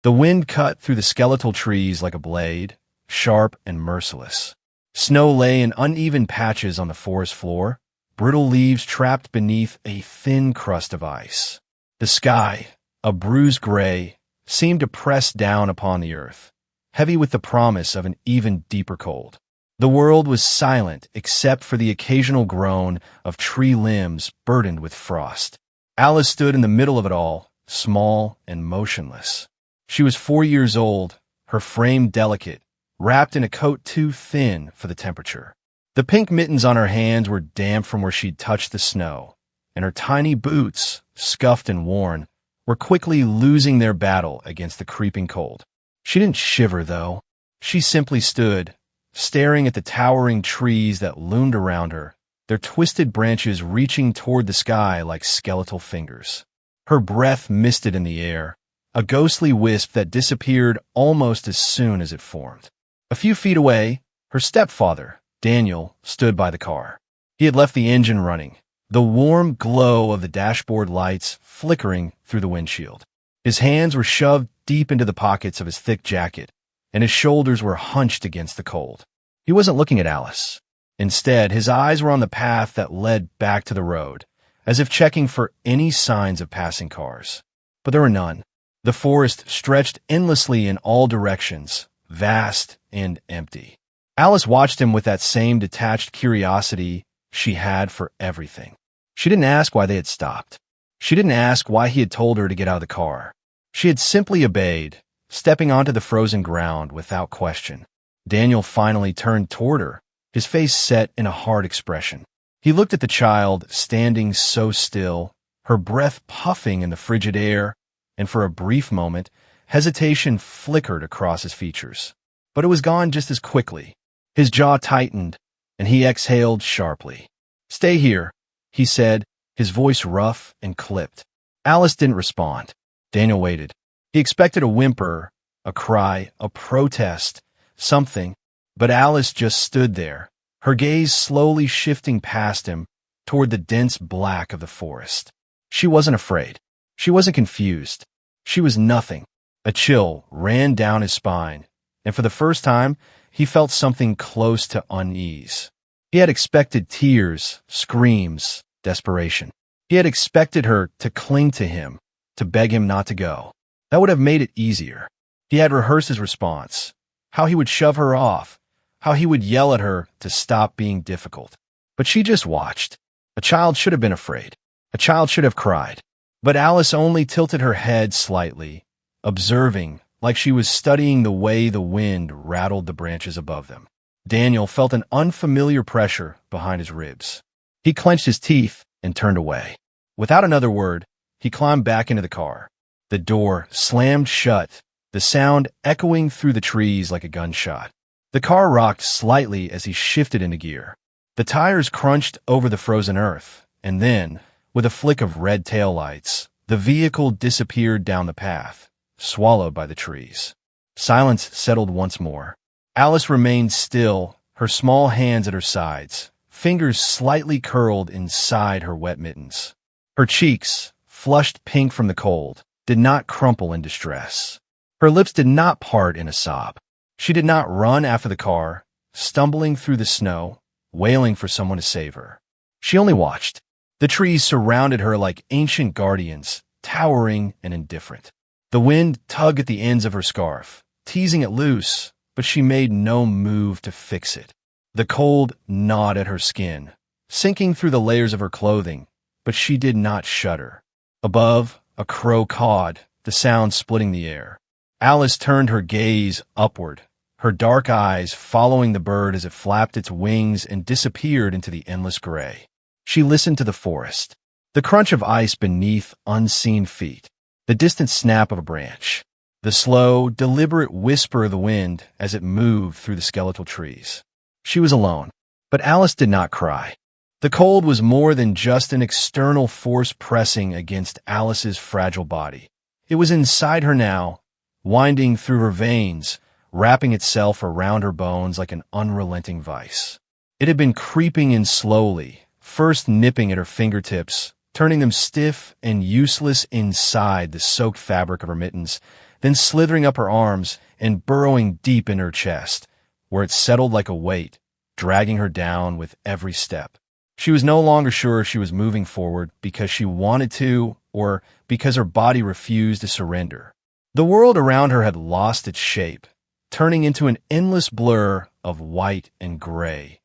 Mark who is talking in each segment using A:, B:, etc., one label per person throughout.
A: The wind cut through the skeletal trees like a blade, sharp and merciless. Snow lay in uneven patches on the forest floor, brittle leaves trapped beneath a thin crust of ice. The sky, a bruised gray, seemed to press down upon the earth, heavy with the promise of an even deeper cold. The world was silent except for the occasional groan of tree limbs burdened with frost. Alice stood in the middle of it all, small and motionless. She was 4 years old, her frame delicate, wrapped in a coat too thin for the temperature. The pink mittens on her hands were damp from where she'd touched the snow, and her tiny boots, scuffed and worn, were quickly losing their battle against the creeping cold. She didn't shiver, though. She simply stood, staring at the towering trees that loomed around her, their twisted branches reaching toward the sky like skeletal fingers. Her breath misted in the air, a ghostly wisp that disappeared almost as soon as it formed. A few feet away, her stepfather, Daniel, stood by the car. He had left the engine running, the warm glow of the dashboard lights flickering through the windshield. His hands were shoved deep into the pockets of his thick jacket, and his shoulders were hunched against the cold. He wasn't looking at Alice. Instead, his eyes were on the path that led back to the road, as if checking for any signs of passing cars. But there were none. The forest stretched endlessly in all directions, vast and empty. Alice watched him with that same detached curiosity she had for everything. She didn't ask why they had stopped. She didn't ask why he had told her to get out of the car. She had simply obeyed, stepping onto the frozen ground without question. Daniel finally turned toward her, his face set in a hard expression. He looked at the child, standing so still, her breath puffing in the frigid air, and for a brief moment, hesitation flickered across his features. But it was gone just as quickly. His jaw tightened, and he exhaled sharply. "Stay here," he said, his voice rough and clipped. Alice didn't respond. Daniel waited. He expected a whimper, a cry, a protest, something, but Alice just stood there, her gaze slowly shifting past him toward the dense black of the forest. She wasn't afraid. She wasn't confused. She was nothing. A chill ran down his spine, and for the first time, he felt something close to unease. He had expected tears, screams, desperation. He had expected her to cling to him, to beg him not to go. That would have made it easier. He had rehearsed his response, how he would shove her off, how he would yell at her to stop being difficult. But she just watched. A child should have been afraid. A child should have cried. But Alice only tilted her head slightly, observing, like she was studying the way the wind rattled the branches above them. Daniel felt an unfamiliar pressure behind his ribs. He clenched his teeth and turned away. Without another word, he climbed back into the car. The door slammed shut, the sound echoing through the trees like a gunshot. The car rocked slightly as he shifted into gear. The tires crunched over the frozen earth, and then, with a flick of red taillights, the vehicle disappeared down the path, swallowed by the trees. Silence settled once more. Alice remained still, her small hands at her sides, fingers slightly curled inside her wet mittens. Her cheeks, flushed pink from the cold, did not crumple in distress. Her lips did not part in a sob. She did not run after the car, stumbling through the snow, wailing for someone to save her. She only watched. The trees surrounded her like ancient guardians, towering and indifferent. The wind tugged at the ends of her scarf, teasing it loose, but she made no move to fix it. The cold gnawed at her skin, sinking through the layers of her clothing, but she did not shudder. Above, a crow cawed, the sound splitting the air. Alice turned her gaze upward, her dark eyes following the bird as it flapped its wings and disappeared into the endless gray. She listened to the forest, the crunch of ice beneath unseen feet, the distant snap of a branch, the slow, deliberate whisper of the wind as it moved through the skeletal trees. She was alone, but Alice did not cry. The cold was more than just an external force pressing against Alice's fragile body. It was inside her now, winding through her veins, wrapping itself around her bones like an unrelenting vice. It had been creeping in slowly, first nipping at her fingertips, turning them stiff and useless inside the soaked fabric of her mittens, then slithering up her arms and burrowing deep in her chest, where it settled like a weight, dragging her down with every step. She was no longer sure if she was moving forward because she wanted to or because her body refused to surrender. The world around her had lost its shape, turning into an endless blur of white and gray,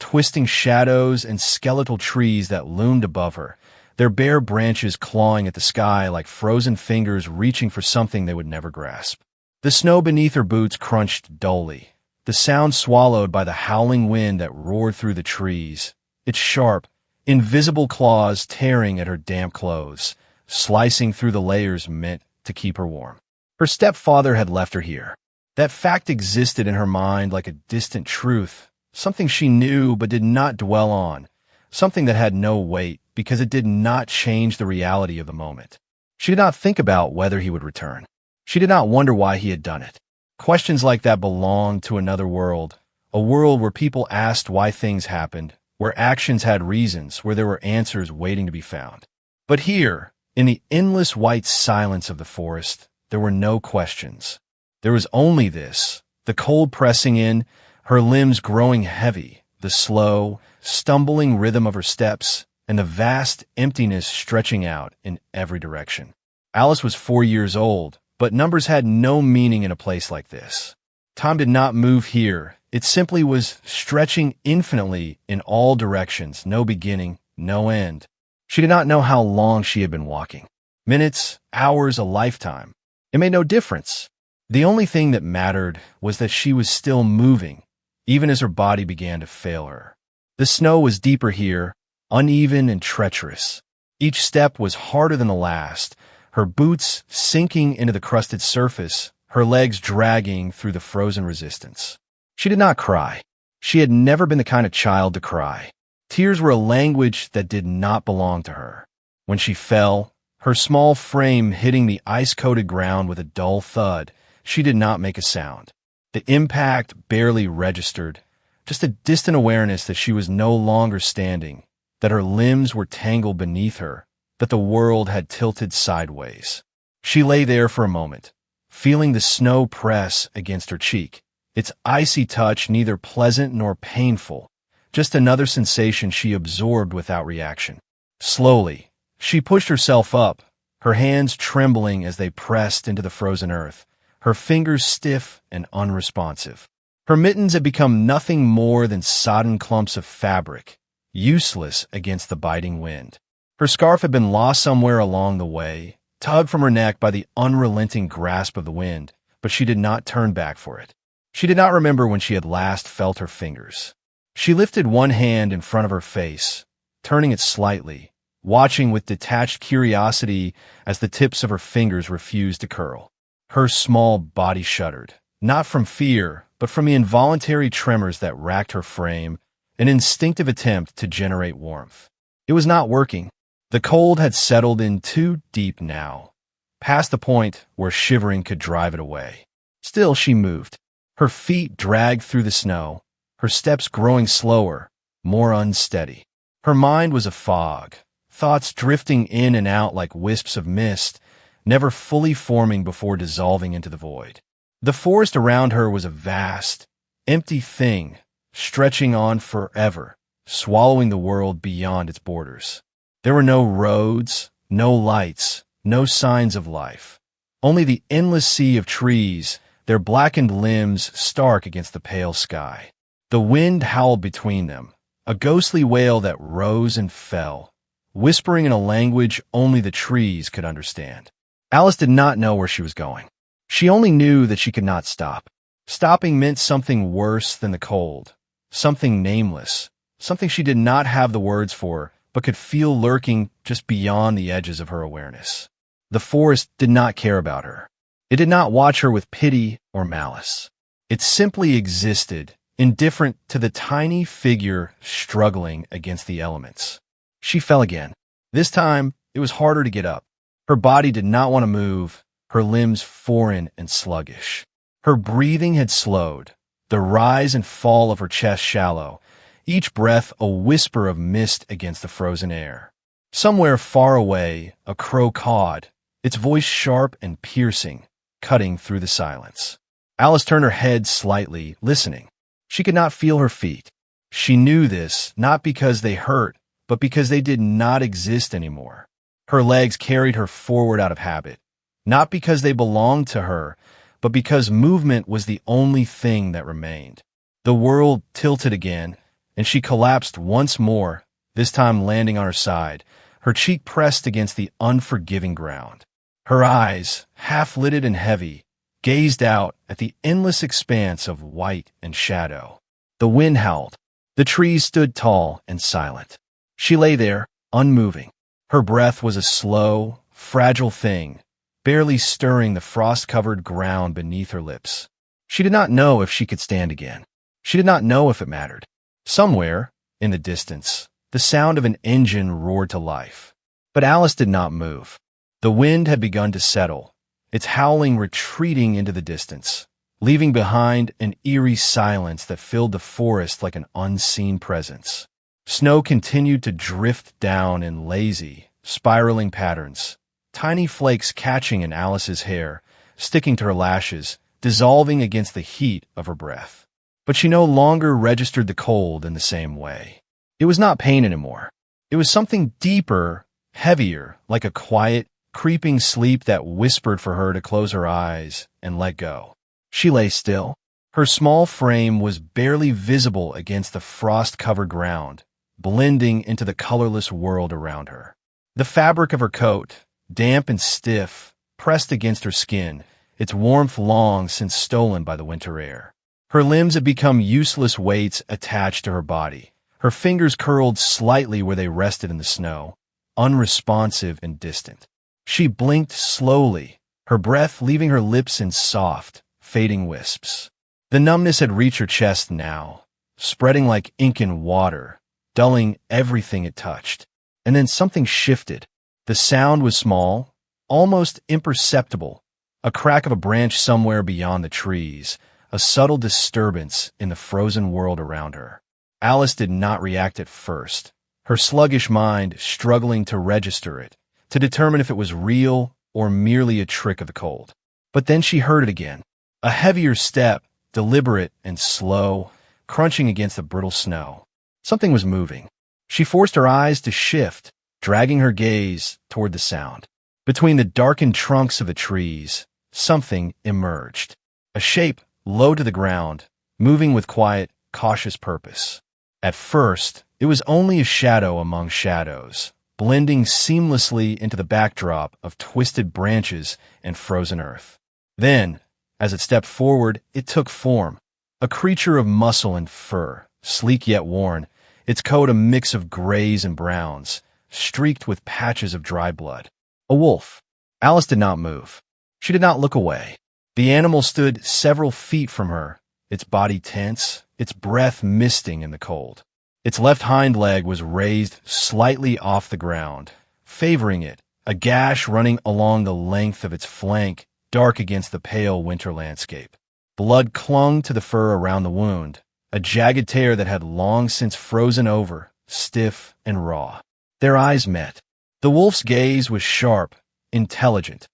A: twisting shadows and skeletal trees that loomed above her, their bare branches clawing at the sky like frozen fingers reaching for something they would never grasp. The snow beneath her boots crunched dully, the sound swallowed by the howling wind that roared through the trees, its sharp, invisible claws tearing at her damp clothes, slicing through the layers meant to keep her warm. Her stepfather had left her here. That fact existed in her mind like a distant truth, something she knew but did not dwell on, something that had no weight because it did not change the reality of the moment. She did not think about whether he would return. She did not wonder why he had done it. Questions like that belonged to another world, a world where people asked why things happened, where actions had reasons, where there were answers waiting to be found. But here, in the endless white silence of the forest, there were no questions. There was only this, the cold pressing in, her limbs growing heavy, the slow, stumbling rhythm of her steps, and the vast emptiness stretching out in every direction. Alice was 4 years old, but numbers had no meaning in a place like this. Time did not move here. It simply was stretching infinitely in all directions, no beginning, no end. She did not know how long she had been walking. Minutes, hours, a lifetime. It made no difference. The only thing that mattered was that she was still moving, even as her body began to fail her. The snow was deeper here, uneven and treacherous. Each step was harder than the last, her boots sinking into the crusted surface, her legs dragging through the frozen resistance. She did not cry. She had never been the kind of child to cry. Tears were a language that did not belong to her. When she fell, her small frame hitting the ice-coated ground with a dull thud, she did not make a sound. The impact barely registered, just a distant awareness that she was no longer standing, that her limbs were tangled beneath her, that the world had tilted sideways. She lay there for a moment, feeling the snow press against her cheek, its icy touch neither pleasant nor painful, just another sensation she absorbed without reaction. Slowly, she pushed herself up, her hands trembling as they pressed into the frozen earth, her fingers stiff and unresponsive. Her mittens had become nothing more than sodden clumps of fabric, useless against the biting wind. Her scarf had been lost somewhere along the way, tugged from her neck by the unrelenting grasp of the wind, but she did not turn back for it. She did not remember when she had last felt her fingers. She lifted one hand in front of her face, turning it slightly, watching with detached curiosity as the tips of her fingers refused to curl. Her small body shuddered, not from fear, but from the involuntary tremors that racked her frame, an instinctive attempt to generate warmth. It was not working. The cold had settled in too deep now, past the point where shivering could drive it away. Still she moved. Her feet dragged through the snow, her steps growing slower, more unsteady. Her mind was a fog, thoughts drifting in and out like wisps of mist, never fully forming before dissolving into the void. The forest around her was a vast, empty thing, stretching on forever, swallowing the world beyond its borders. There were no roads, no lights, no signs of life. Only the endless sea of trees, their blackened limbs stark against the pale sky. The wind howled between them, a ghostly wail that rose and fell, whispering in a language only the trees could understand. Alice did not know where she was going. She only knew that she could not stop. Stopping meant something worse than the cold, something nameless, something she did not have the words for, but could feel lurking just beyond the edges of her awareness. The forest did not care about her. It did not watch her with pity or malice. It simply existed, indifferent to the tiny figure struggling against the elements. She fell again. This time, it was harder to get up. Her body did not want to move, her limbs foreign and sluggish. Her breathing had slowed, the rise and fall of her chest shallow, each breath a whisper of mist against the frozen air. Somewhere far away, a crow cawed, its voice sharp and piercing, cutting through the silence. Alice turned her head slightly, listening. She could not feel her feet. She knew this, not because they hurt, but because they did not exist anymore. Her legs carried her forward out of habit, not because they belonged to her, but because movement was the only thing that remained. The world tilted again, and she collapsed once more, this time landing on her side, her cheek pressed against the unforgiving ground. Her eyes, half-lidded and heavy, gazed out at the endless expanse of white and shadow. The wind howled. The trees stood tall and silent. She lay there, unmoving. Her breath was a slow, fragile thing, barely stirring the frost-covered ground beneath her lips. She did not know if she could stand again. She did not know if it mattered. Somewhere, in the distance, the sound of an engine roared to life. But Alice did not move. The wind had begun to settle, its howling retreating into the distance, leaving behind an eerie silence that filled the forest like an unseen presence. Snow continued to drift down in lazy, spiraling patterns, tiny flakes catching in Alice's hair, sticking to her lashes, dissolving against the heat of her breath. But she no longer registered the cold in the same way. It was not pain anymore. It was something deeper, heavier, like a quiet, creeping sleep that whispered for her to close her eyes and let go. She lay still. Her small frame was barely visible against the frost-covered ground, blending into the colorless world around her. The fabric of her coat, damp and stiff, pressed against her skin, its warmth long since stolen by the winter air. Her limbs had become useless weights attached to her body. Her fingers curled slightly where they rested in the snow, unresponsive and distant. She blinked slowly, her breath leaving her lips in soft, fading wisps. The numbness had reached her chest now, spreading like ink in water, dulling everything it touched. And then something shifted. The sound was small, almost imperceptible, a crack of a branch somewhere beyond the trees, a subtle disturbance in the frozen world around her. Alice did not react at first, her sluggish mind struggling to register it, to determine if it was real or merely a trick of the cold. But then she heard it again, a heavier step, deliberate and slow, crunching against the brittle snow. Something was moving. She forced her eyes to shift, dragging her gaze toward the sound. Between the darkened trunks of the trees, something emerged. A shape low to the ground, moving with quiet, cautious purpose. At first, it was only a shadow among shadows, blending seamlessly into the backdrop of twisted branches and frozen earth. Then, as it stepped forward, it took form. A creature of muscle and fur, sleek yet worn, its coat a mix of grays and browns, streaked with patches of dry blood. A wolf. Alice did not move. She did not look away. The animal stood several feet from her, its body tense, its breath misting in the cold. Its left hind leg was raised slightly off the ground, favoring it, a gash running along the length of its flank, dark against the pale winter landscape. Blood clung to the fur around the wound, a jagged tear that had long since frozen over, stiff and raw. Their eyes met. The wolf's gaze was sharp, intelligent,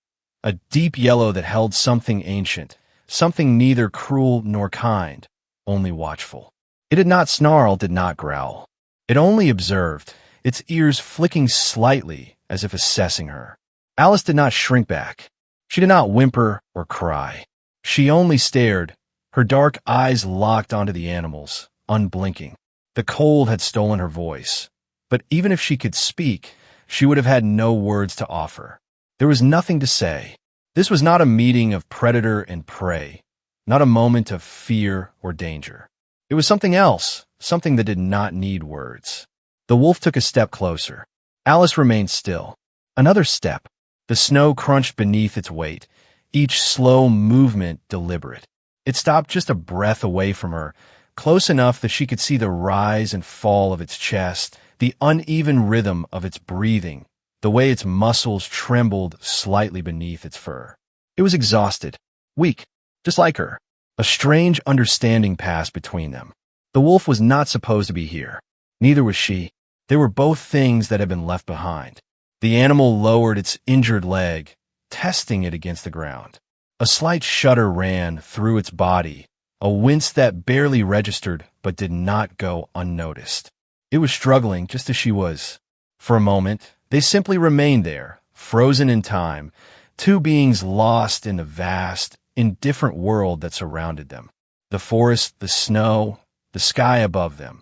A: a deep yellow that held something ancient, something neither cruel nor kind, only watchful. It did not snarl, did not growl. It only observed, its ears flicking slightly as if assessing her. Alice did not shrink back. She did not whimper or cry. She only stared, her dark eyes locked onto the animal's, unblinking. The cold had stolen her voice, but even if she could speak, she would have had no words to offer. There was nothing to say. This was not a meeting of predator and prey, not a moment of fear or danger. It was something else, something that did not need words. The wolf took a step closer. Alice remained still. Another step. The snow crunched beneath its weight, each slow movement deliberate. It stopped just a breath away from her, close enough that she could see the rise and fall of its chest, the uneven rhythm of its breathing, the way its muscles trembled slightly beneath its fur. It was exhausted, weak, just like her. A strange understanding passed between them. The wolf was not supposed to be here. Neither was she. They were both things that had been left behind. The animal lowered its injured leg, testing it against the ground. A slight shudder ran through its body, a wince that barely registered but did not go unnoticed. It was struggling just as she was. For a moment, they simply remained there, frozen in time, two beings lost in the vast, indifferent world that surrounded them. The forest, the snow, the sky above them.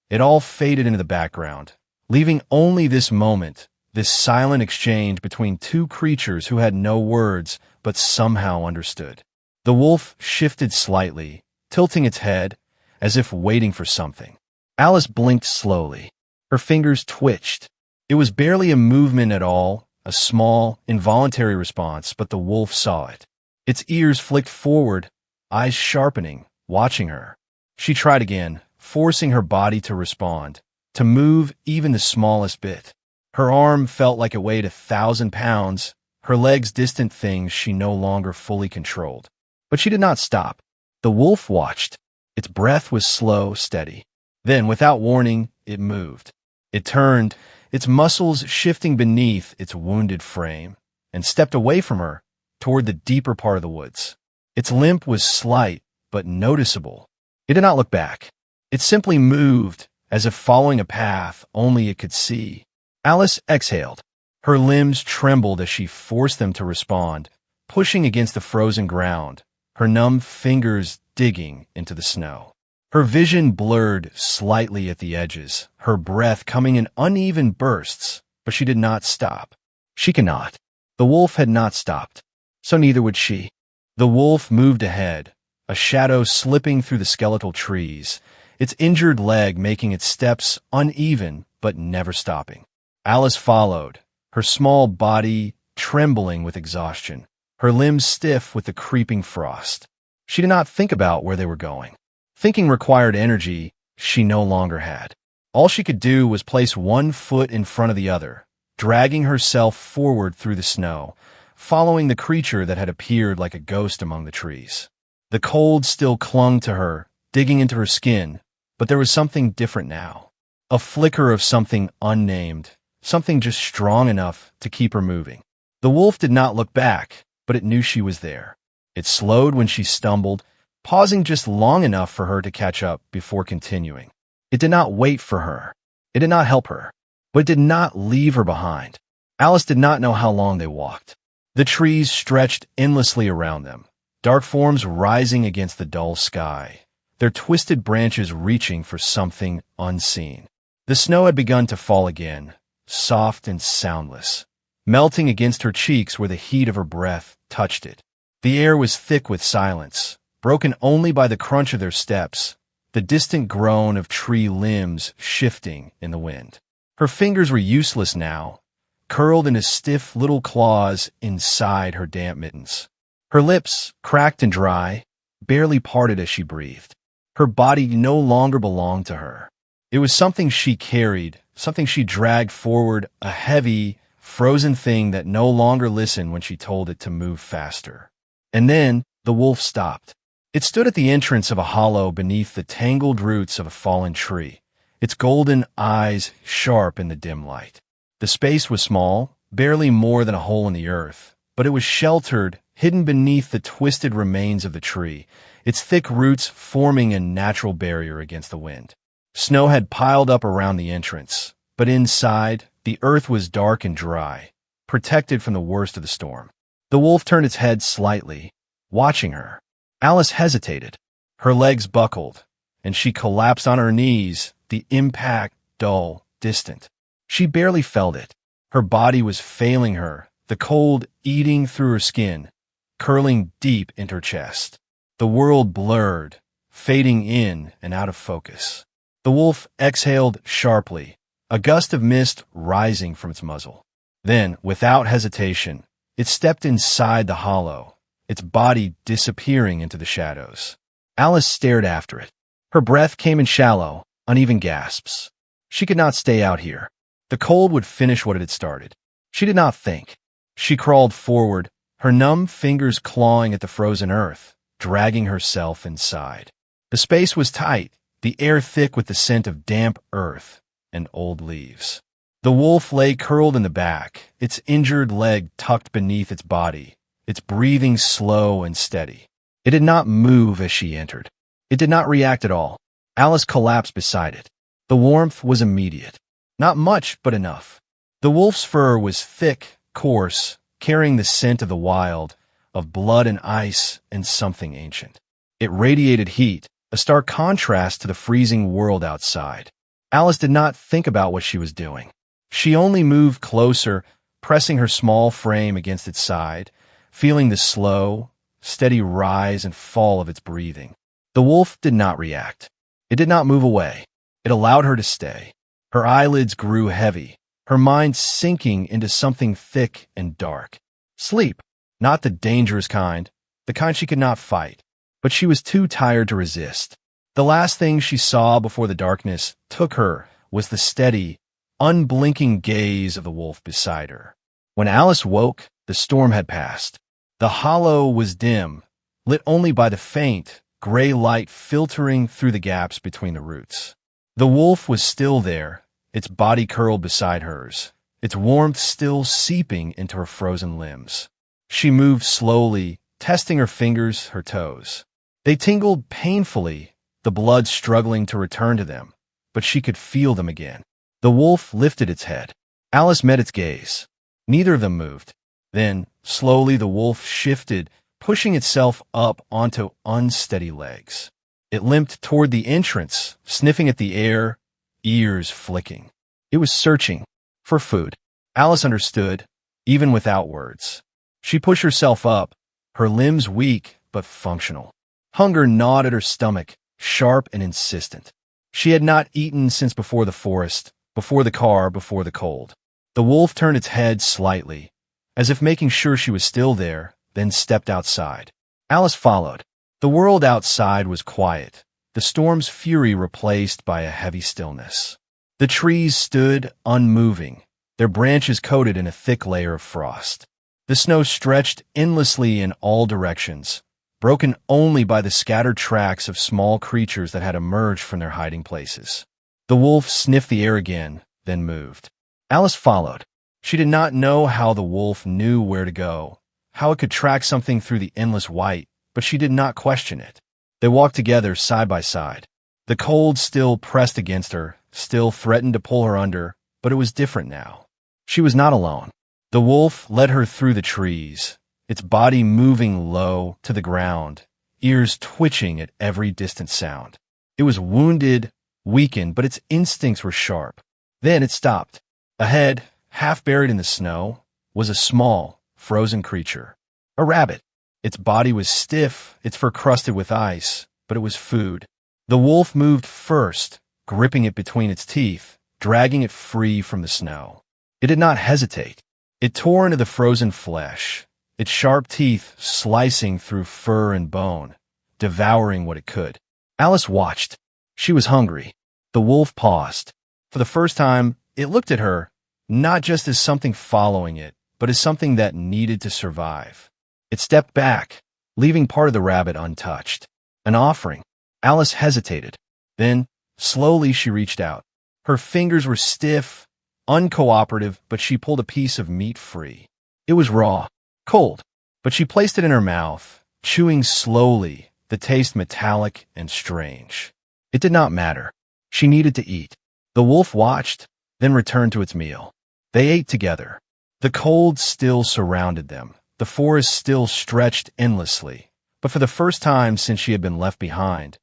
A: It all faded into the background, leaving only this moment, this silent exchange between two creatures who had no words but somehow understood. The wolf shifted slightly, tilting its head, as if waiting for something. Alice blinked slowly. Her fingers twitched. It was barely a movement at all, a small, involuntary response, but the wolf saw it. Its ears flicked forward, eyes sharpening, watching her. She tried again, forcing her body to respond, to move even the smallest bit. Her arm felt like it weighed 1,000 pounds, her legs distant things she no longer fully controlled. But she did not stop. The wolf watched. Its breath was slow, steady. Then, without warning, it moved. It turned, its muscles shifting beneath its wounded frame, and stepped away from her, toward the deeper part of the woods. Its limp was slight, but noticeable. It did not look back. It simply moved, as if following a path only it could see. Alice exhaled. Her limbs trembled as she forced them to respond, pushing against the frozen ground, her numb fingers digging into the snow. Her vision blurred slightly at the edges, her breath coming in uneven bursts, but she did not stop. She cannot. The wolf had not stopped, so neither would she. The wolf moved ahead, a shadow slipping through the skeletal trees, its injured leg making its steps uneven but never stopping. Alice followed, her small body trembling with exhaustion, her limbs stiff with the creeping frost. She did not think about where they were going. Thinking required energy she no longer had. All she could do was place one foot in front of the other, dragging herself forward through the snow, following the creature that had appeared like a ghost among the trees. The cold still clung to her, digging into her skin, but there was something different now. A flicker of something unnamed, something just strong enough to keep her moving. The wolf did not look back, but it knew she was there. It slowed when she stumbled, pausing just long enough for her to catch up before continuing. It did not wait for her. It did not help her, but it did not leave her behind. Alice did not know how long they walked. The trees stretched endlessly around them, dark forms rising against the dull sky, their twisted branches reaching for something unseen. The snow had begun to fall again, soft and soundless, melting against her cheeks where the heat of her breath touched it. The air was thick with silence, broken only by the crunch of their steps, the distant groan of tree limbs shifting in the wind. Her fingers were useless now, curled into stiff little claws inside her damp mittens. Her lips, cracked and dry, barely parted as she breathed. Her body no longer belonged to her. It was something she carried, something she dragged forward, a heavy, frozen thing that no longer listened when she told it to move faster. And then the wolf stopped. It stood at the entrance of a hollow beneath the tangled roots of a fallen tree, its golden eyes sharp in the dim light. The space was small, barely more than a hole in the earth, but it was sheltered, hidden beneath the twisted remains of the tree, its thick roots forming a natural barrier against the wind. Snow had piled up around the entrance, but inside, the earth was dark and dry, protected from the worst of the storm. The wolf turned its head slightly, watching her. Alice hesitated. Her legs buckled, and she collapsed on her knees, the impact dull, distant. She barely felt it. Her body was failing her, the cold eating through her skin, curling deep into her chest. The world blurred, fading in and out of focus. The wolf exhaled sharply, a gust of mist rising from its muzzle. Then, without hesitation, it stepped inside the hollow, its body disappearing into the shadows. Alice stared after it. Her breath came in shallow, uneven gasps. She could not stay out here. The cold would finish what it had started. She did not think. She crawled forward, her numb fingers clawing at the frozen earth, dragging herself inside. The space was tight, the air thick with the scent of damp earth and old leaves. The wolf lay curled in the back, its injured leg tucked beneath its body, its breathing slow and steady. It did not move as she entered. It did not react at all. Alice collapsed beside it. The warmth was immediate. Not much, but enough. The wolf's fur was thick, coarse, carrying the scent of the wild, of blood and ice and something ancient. It radiated heat, a stark contrast to the freezing world outside. Alice did not think about what she was doing. She only moved closer, pressing her small frame against its side, feeling the slow, steady rise and fall of its breathing. The wolf did not react. It did not move away. It allowed her to stay. Her eyelids grew heavy, her mind sinking into something thick and dark. Sleep, not the dangerous kind, the kind she could not fight. But she was too tired to resist. The last thing she saw before the darkness took her was the steady, unblinking gaze of the wolf beside her. When Alice woke, the storm had passed. The hollow was dim, lit only by the faint, gray light filtering through the gaps between the roots. The wolf was still there, its body curled beside hers, its warmth still seeping into her frozen limbs. She moved slowly, testing her fingers, her toes. They tingled painfully, the blood struggling to return to them, but she could feel them again. The wolf lifted its head. Alice met its gaze. Neither of them moved. Then, slowly, the wolf shifted, pushing itself up onto unsteady legs. It limped toward the entrance, sniffing at the air, ears flicking. It was searching for food. Alice understood, even without words. She pushed herself up, her limbs weak but functional. Hunger gnawed at her stomach, sharp and insistent. She had not eaten since before the forest, before the car, before the cold. The wolf turned its head slightly, as if making sure she was still there, then stepped outside. Alice followed. The world outside was quiet, the storm's fury replaced by a heavy stillness. The trees stood unmoving, their branches coated in a thick layer of frost. The snow stretched endlessly in all directions, broken only by the scattered tracks of small creatures that had emerged from their hiding places. The wolf sniffed the air again, then moved. Alice followed. She did not know how the wolf knew where to go, how it could track something through the endless white, but she did not question it. They walked together side by side. The cold still pressed against her, still threatened to pull her under, but it was different now. She was not alone. The wolf led her through the trees, its body moving low to the ground, ears twitching at every distant sound. It was wounded, weakened, but its instincts were sharp. Then it stopped. Ahead, half buried in the snow, was a small, frozen creature. A rabbit. Its body was stiff, its fur crusted with ice, but it was food. The wolf moved first, gripping it between its teeth, dragging it free from the snow. It did not hesitate. It tore into the frozen flesh, its sharp teeth slicing through fur and bone, devouring what it could. Alice watched. She was hungry. The wolf paused. For the first time, it looked at her, not just as something following it, but as something that needed to survive. It stepped back, leaving part of the rabbit untouched. An offering. Alice hesitated. Then, slowly she reached out. Her fingers were stiff, uncooperative, but she pulled a piece of meat free. It was raw, cold, but she placed it in her mouth, chewing slowly, the taste metallic and strange. It did not matter. She needed to eat. The wolf watched, then returned to its meal. They ate together. The cold still surrounded them. The forest still stretched endlessly, but for the first time since she had been left behind,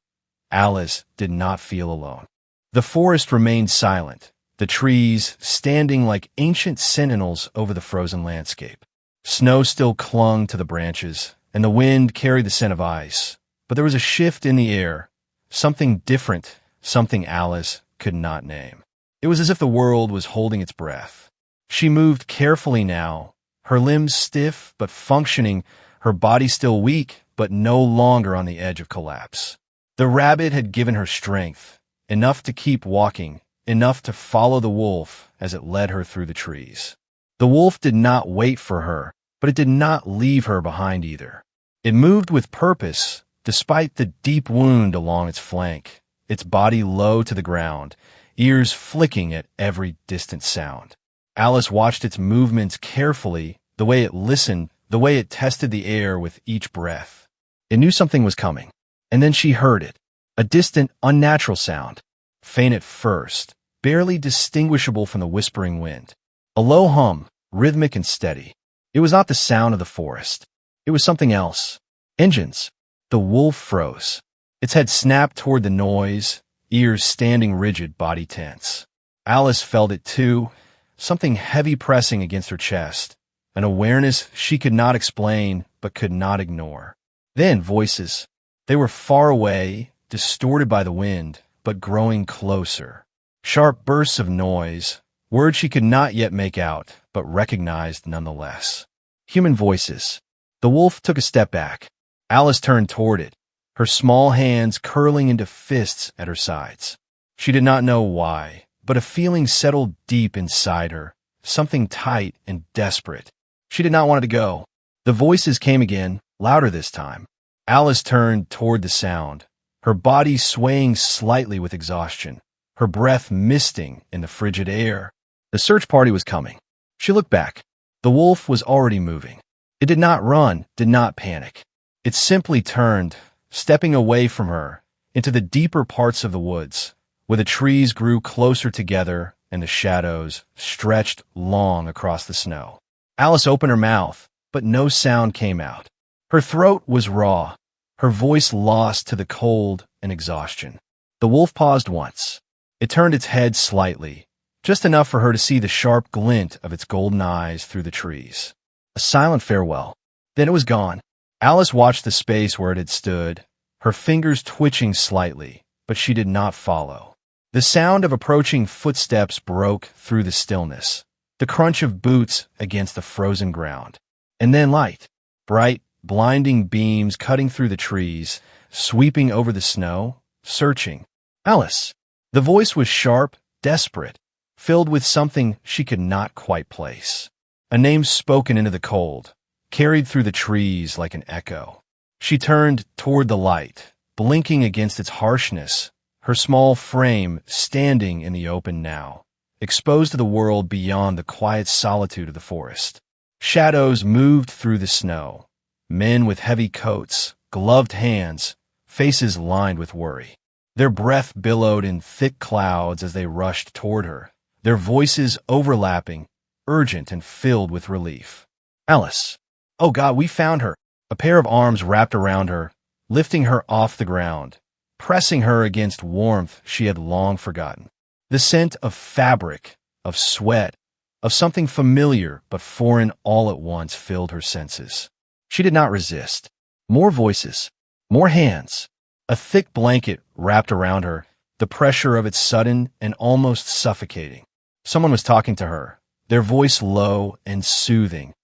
A: Alice did not feel alone. The forest remained silent, the trees standing like ancient sentinels over the frozen landscape. Snow still clung to the branches, and the wind carried the scent of ice, but there was a shift in the air, something different, something Alice could not name. It was as if the world was holding its breath. She moved carefully now, her limbs stiff but functioning, her body still weak but no longer on the edge of collapse. The rabbit had given her strength, enough to keep walking, enough to follow the wolf as it led her through the trees. The wolf did not wait for her, but it did not leave her behind either. It moved with purpose, despite the deep wound along its flank, its body low to the ground, ears flicking at every distant sound. Alice watched its movements carefully, the way it listened, the way it tested the air with each breath. It knew something was coming. And then she heard it, a distant, unnatural sound, faint at first, barely distinguishable from the whispering wind. A low hum, rhythmic and steady. It was not the sound of the forest. It was something else. Engines. The wolf froze. Its head snapped toward the noise, ears standing rigid, body tense. Alice felt it too, something heavy pressing against her chest, an awareness she could not explain but could not ignore. Then voices. They were far away, distorted by the wind, but growing closer. Sharp bursts of noise, words she could not yet make out, but recognized nonetheless. Human voices. The wolf took a step back. Alice turned toward it, her small hands curling into fists at her sides. She did not know why, but a feeling settled deep inside her, something tight and desperate. She did not want it to go. The voices came again, louder this time. Alice turned toward the sound, her body swaying slightly with exhaustion, her breath misting in the frigid air. The search party was coming. She looked back. The wolf was already moving. It did not run, did not panic. It simply turned, stepping away from her, into the deeper parts of the woods, where the trees grew closer together and the shadows stretched long across the snow. Alice opened her mouth, but no sound came out. Her throat was raw, her voice lost to the cold and exhaustion. The wolf paused once. It turned its head slightly, just enough for her to see the sharp glint of its golden eyes through the trees. A silent farewell. Then it was gone. Alice watched the space where it had stood, her fingers twitching slightly, but she did not follow. The sound of approaching footsteps broke through the stillness, the crunch of boots against the frozen ground. And then light, bright, blinding beams cutting through the trees, sweeping over the snow, searching. Alice! The voice was sharp, desperate, filled with something she could not quite place. A name spoken into the cold, carried through the trees like an echo. She turned toward the light, blinking against its harshness, her small frame standing in the open now, exposed to the world beyond the quiet solitude of the forest. Shadows moved through the snow. Men with heavy coats, gloved hands, faces lined with worry. Their breath billowed in thick clouds as they rushed toward her, their voices overlapping, urgent and filled with relief. Alice! Oh God, we found her! A pair of arms wrapped around her, lifting her off the ground, pressing her against warmth she had long forgotten. The scent of fabric, of sweat, of something familiar but foreign all at once filled her senses. She did not resist. More voices, more hands. A thick blanket wrapped around her, the pressure of it sudden and almost suffocating. Someone was talking to her, their voice low and soothing,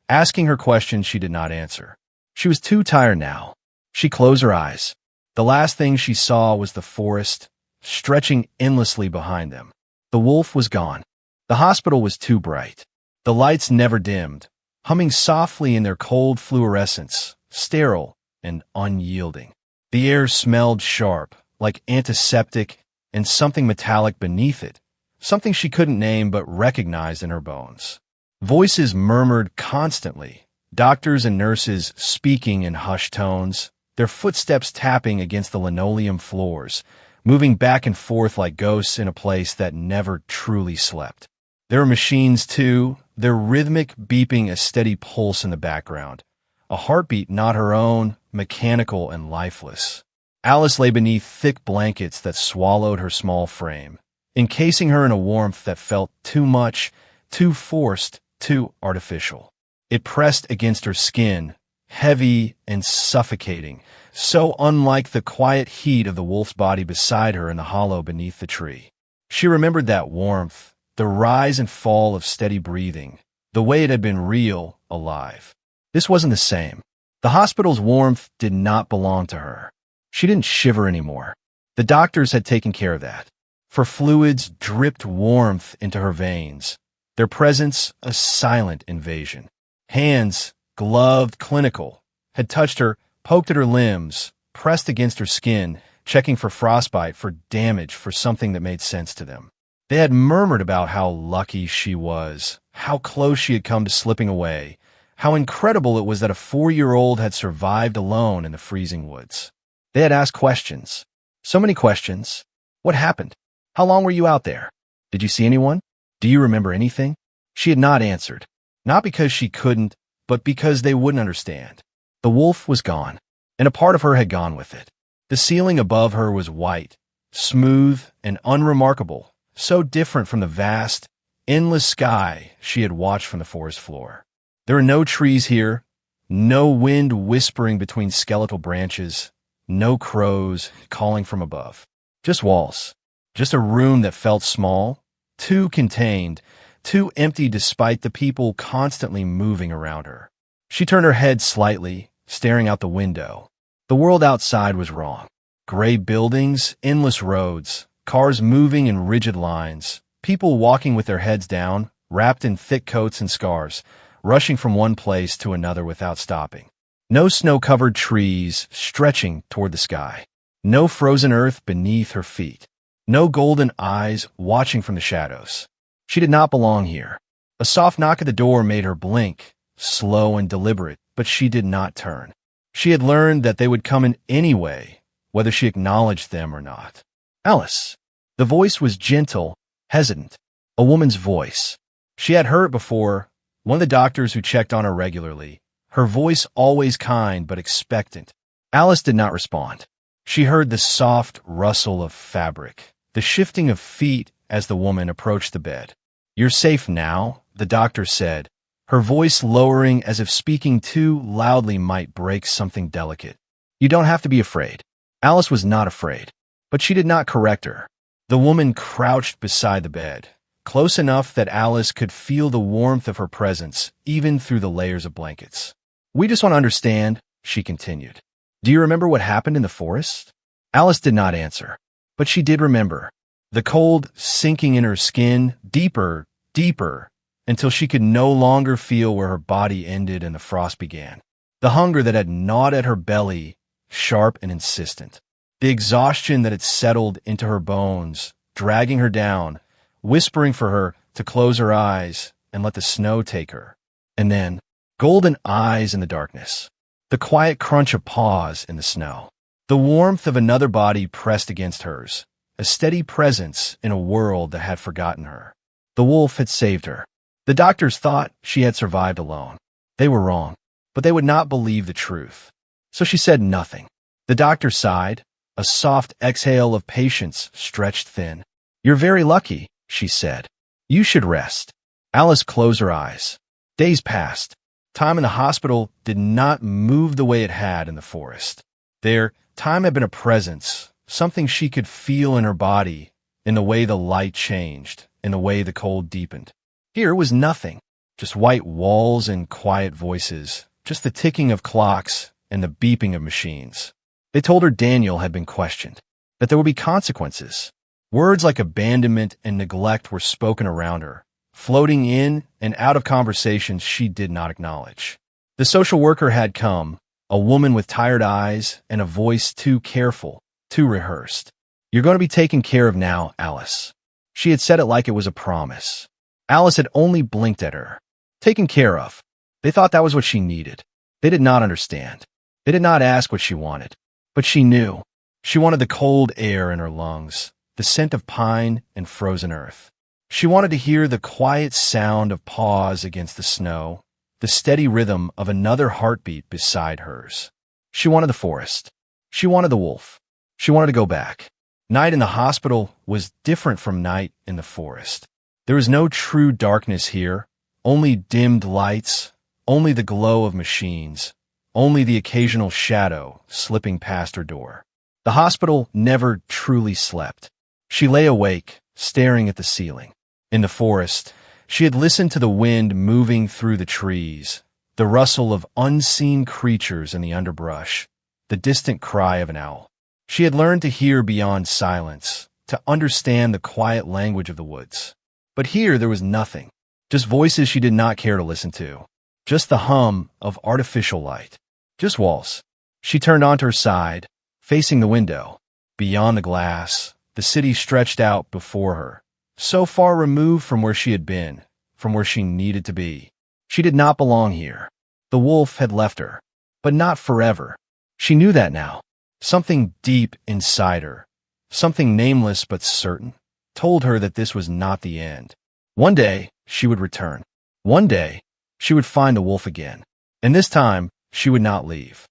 A: asking her questions she did not answer. She was too tired now. She closed her eyes. The last thing she saw was the forest, stretching endlessly behind them. The wolf was gone. The hospital was too bright. The lights never dimmed, humming softly in their cold fluorescence, sterile and unyielding. The air smelled sharp, like antiseptic, and something metallic beneath it, something she couldn't name but recognized in her bones. Voices murmured constantly, doctors and nurses speaking in hushed tones, their footsteps tapping against the linoleum floors, moving back and forth like ghosts in a place that never truly slept. There were machines, too, their rhythmic beeping a steady pulse in the background, a heartbeat not her own, mechanical and lifeless. Alice lay beneath thick blankets that swallowed her small frame, encasing her in a warmth that felt too much, too forced, too artificial. It pressed against her skin, heavy and suffocating, so unlike the quiet heat of the wolf's body beside her in the hollow beneath the tree. She remembered that warmth, the rise and fall of steady breathing, the way it had been real, alive. This wasn't the same. The hospital's warmth did not belong to her. She didn't shiver anymore. The doctors had taken care of that. For fluids dripped warmth into her veins, their presence a silent invasion. Hands, gloved, clinical, had touched her, poked at her limbs, pressed against her skin, checking for frostbite, for damage, for something that made sense to them. They had murmured about how lucky she was, how close she had come to slipping away, How incredible it was that a 4-year-old had survived alone in the freezing woods. They had asked questions. So many questions. What happened? How long were you out there? Did you see anyone? Do you remember anything? She had not answered. Not because she couldn't, but because they wouldn't understand. The wolf was gone, and a part of her had gone with it. The ceiling above her was white, smooth, and unremarkable, so different from the vast, endless sky she had watched from the forest floor. There were no trees here, no wind whispering between skeletal branches, no crows calling from above. Just walls. Just a room that felt small, too contained, too empty despite the people constantly moving around her. She turned her head slightly, staring out the window. The world outside was wrong. Gray buildings, endless roads, cars moving in rigid lines, people walking with their heads down, wrapped in thick coats and scarves, rushing from one place to another without stopping. No snow-covered trees stretching toward the sky. No frozen earth beneath her feet. No golden eyes watching from the shadows. She did not belong here. A soft knock at the door made her blink, slow and deliberate, but she did not turn. She had learned that they would come in anyway, whether she acknowledged them or not. Alice. The voice was gentle, hesitant. A woman's voice. She had heard it before, one of the doctors who checked on her regularly. Her voice always kind but expectant. Alice did not respond. She heard the soft rustle of fabric, the shifting of feet as the woman approached the bed. "You're safe now," the doctor said, her voice lowering as if speaking too loudly might break something delicate. "You don't have to be afraid." Alice was not afraid, but she did not correct her. The woman crouched beside the bed, close enough that Alice could feel the warmth of her presence, even through the layers of blankets. "We just want to understand," she continued. "Do you remember what happened in the forest?" Alice did not answer, but she did remember. The cold sinking in her skin, deeper, deeper, until she could no longer feel where her body ended and the frost began. The hunger that had gnawed at her belly, sharp and insistent. The exhaustion that had settled into her bones, dragging her down, whispering for her to close her eyes and let the snow take her. And then, golden eyes in the darkness. The quiet crunch of paws in the snow. The warmth of another body pressed against hers. A steady presence in a world that had forgotten her. The wolf had saved her. The doctors thought she had survived alone. They were wrong, but they would not believe the truth. So she said nothing. The doctor sighed. A soft exhale of patience stretched thin. "You're very lucky," she said. "You should rest." Alice closed her eyes. Days passed. Time in the hospital did not move the way it had in the forest. There, time had been a presence, something she could feel in her body, in the way the light changed, in the way the cold deepened. Here was nothing, just white walls and quiet voices, just the ticking of clocks and the beeping of machines. They told her Daniel had been questioned, that there would be consequences. Words like abandonment and neglect were spoken around her, floating in and out of conversations she did not acknowledge. The social worker had come, a woman with tired eyes and a voice too careful, too rehearsed. "You're going to be taken care of now, Alice." She had said it like it was a promise. Alice had only blinked at her. Taken care of. They thought that was what she needed. They did not understand. They did not ask what she wanted. But she knew. She wanted the cold air in her lungs, the scent of pine and frozen earth. She wanted to hear the quiet sound of paws against the snow, the steady rhythm of another heartbeat beside hers. She wanted the forest. She wanted the wolf. She wanted to go back. Night in the hospital was different from night in the forest. There was no true darkness here, only dimmed lights, only the glow of machines, only the occasional shadow slipping past her door. The hospital never truly slept. She lay awake, staring at the ceiling. In the forest, she had listened to the wind moving through the trees, the rustle of unseen creatures in the underbrush, the distant cry of an owl. She had learned to hear beyond silence, to understand the quiet language of the woods. But here there was nothing, just voices she did not care to listen to, just the hum of artificial light, just walls. She turned onto her side, facing the window. Beyond the glass, the city stretched out before her, so far removed from where she had been, from where she needed to be. She did not belong here. The wolf had left her, but not forever. She knew that now. Something deep inside her, something nameless but certain, told her that this was not the end. One day, she would return. One day, she would find the wolf again. And this time, she would not leave.